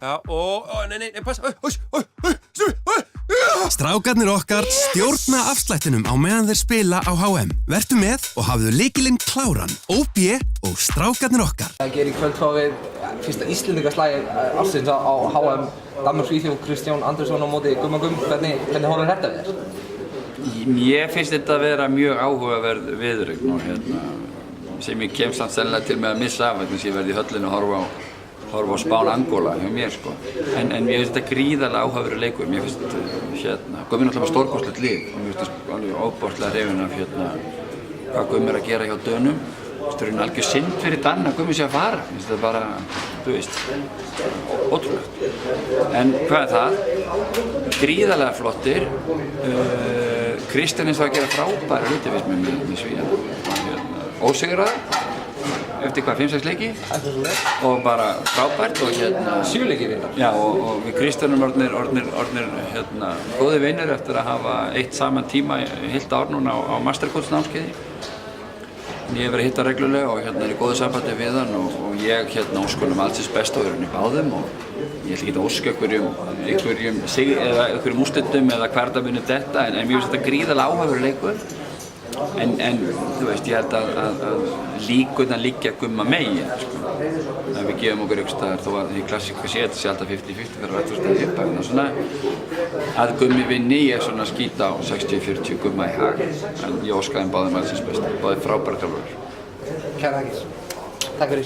Já, nei, passa. Strákarnir okkar stjórna afslættinum á meðan þeir spila á HM. Vertu með og hafðu lykilinn kláran. OB og Strákarnir okkar. Það gerir í kvöld fá við fyrsta Íslendingaslagi ársins á HM. Danmörk-Svíþjóð, Kristján Andersson á móti Gumma Gumm. Hvernig horfir þetta við þér? Mér finnst þetta að vera mjög áhugaverð viðureign og sem ég kem samt sennilega til með að missa af vegna sem ég verði í höllinu að horfa á Spán Angola hjá mér sko. En mér finnst þetta gríðarlega áhugaverður leikur. Mér finnst Gummi náttúrulega með stórkostlegt lið og mér finnst þetta alveg óbáslega hrifinn af hvað Gummi er að gera hjá Dönum. Það er algjör synd fyrir Danna að Gummi sé að fara. Mér finnst þetta bara, þú veist, ótrúlegt. En hvað er það? Gríðarlega flottir. Kristján eins og að gera frábæra hluti finnst mér með Svíana. Ósigraður eftir hvað, 5-6 leiki og bara frábært og 7 leikir í þetta. Já, og við Kristjánum orðnir góði vinir eftir að hafa eitt saman tíma heilt ár núna á mastercoach-námskeiði. Ég hef verið að hitta reglulega og er í góðu sambandi við hann og ég óskunum alls þess besta og báðum og ég ætla ekki að óska einhverjum úrslitum eða hver það muni detta en mér finnst þetta gríðarlega áhugaverður leikur en þú veist, ég held að líkurnar liggja Gumma megin sko. Ef við gefum okkur ykkur staðar þó að því klassíska sé þetta sé alltaf 50-50 fyrir að rættúrstæði upp svona að Gummi vinni ég svona skýta á 60-40 Gumma í hag en ég óska þeim báðum alls þess besta, báðir frábæra þjálfarar. Kærar þakkir. Takk fyrir.